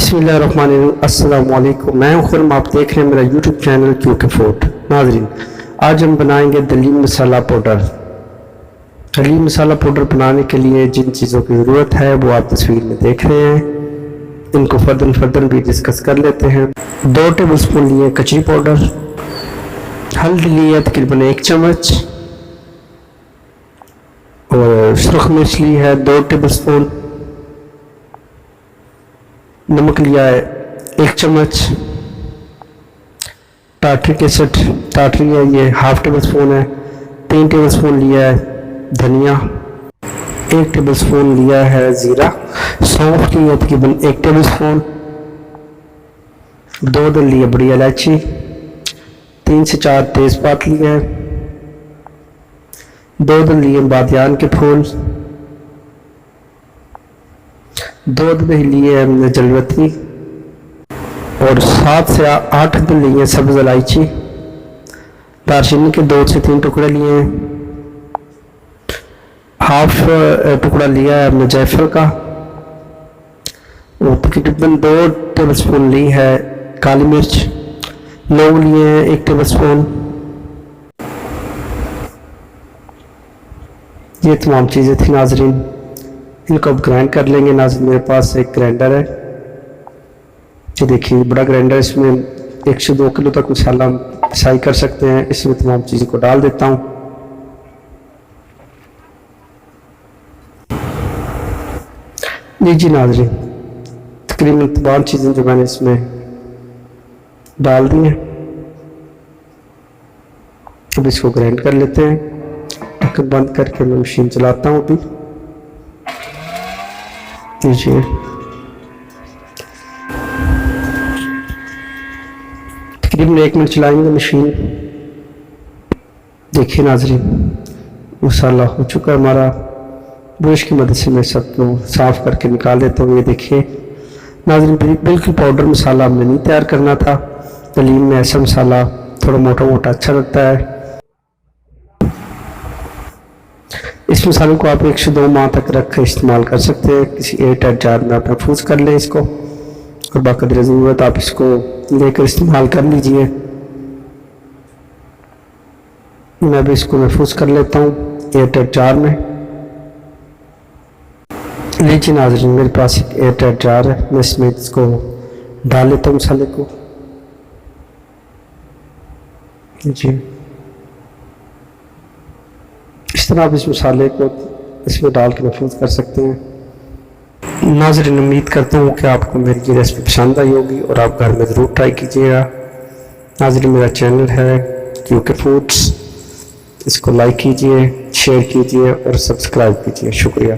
बिस्मिल्लाहिर्रहमानिर्रहीम। अस्सलाम वालेकुम। मैं हूं खुरम, आप देख रहे हैं मेरा यूट्यूब चैनल क्यूके फूड। नाज़रीन, आज हम बनाएंगे दलील मसाला पाउडर। दलील मसाला पाउडर बनाने के लिए जिन चीज़ों की ज़रूरत है वो आप तस्वीर में देख रहे हैं, इनको फर्दन भी डिस्कस कर लेते हैं। 2 टेबल स्पून लिए कचरी पाउडर, हल्दी ली है तकरीबन 1 चम्मच, और सुरख मिर्च ली है 2 टेबल स्पून, नमक लिया है 1 चम्मच, टाटरिक एसिड टाटरी है ये हाफ टेबल स्पून है, 3 टेबल स्पून लिया है धनिया, 1 टेबल स्पून लिया है ज़ीरा, सौंफ ली है तकरीबन 1 टेबल स्पून, 2 दाल लिए बड़ी इलायची, 3 से 4 तेज़पात लिए हैं, 2 दाल लिए बादियान के फूल, 2 दही लिए हमने जलवती, और 7 से 8 दाल लिए सब्ज़ इलायची, दालचीनी के 2 से 3 टुकड़े लिए हैं, हाफ टुकड़ा लिया है हमने जायफल का, और तकरीबन 2 टेबल स्पून ली है काली मिर्च, लौंग लिए हैं 1 टेबल स्पून। ये तमाम चीज़ें थी नाजरीन, इनको अब ग्राइंड कर लेंगे। नाज़रीन, मेरे पास एक ग्राइंडर है, ये देखिए बड़ा ग्राइंडर, इसमें 1 से 2 किलो तक मसाला पिसाई कर सकते हैं। इसमें तमाम चीज़ों को डाल देता हूँ। जी नाज़रीन, तकरीबन तमाम चीज़ें जो मैंने इसमें डाल दी हैं, अब इसको ग्राइंड कर लेते हैं। ढक्कन बंद करके मैं मशीन चलाता हूँ अभी। लीजिए, तकरीबन 1 मिनट चलाएंगे मशीन। देखिए नाज़रीन, मसाला हो चुका है हमारा। ब्रश की मदद से मैं सबको साफ़ करके निकाल देता हूँ। ये देखिए नाज़रीन, बिल्कुल पाउडर मसाला हमने नहीं तैयार करना था। दलील में ऐसा मसाला थोड़ा मोटा मोटा अच्छा लगता है। इस मसाले को आप 1 से 2 माह तक रख कर इस्तेमाल कर सकते हैं। किसी एयरटाइट जार में आप महफूज कर लें इसको, और बाक़दर ज़रूरत आप इसको लेकर इस्तेमाल कर लीजिए। मैं भी इसको महफूज कर लेता हूँ एयरटाइट जार में। लीजिए नाज़रीन, मेरे पास एक एयरटाइट जार है, मैं इसमें इसको डाल लेता हूँ मसाले को। लीजिए, इस तरह आप इस मसाले को इसमें डाल के महफूज कर सकते हैं। नाज़रीन, उम्मीद करता हूँ कि आपको मेरी ये रेसिपी पसंद आई होगी और आप घर में ज़रूर ट्राई कीजिएगा। नाज़रीन, मेरा चैनल है क्यूके फूड्स, इसको लाइक कीजिए, शेयर कीजिए और सब्सक्राइब कीजिए। शुक्रिया।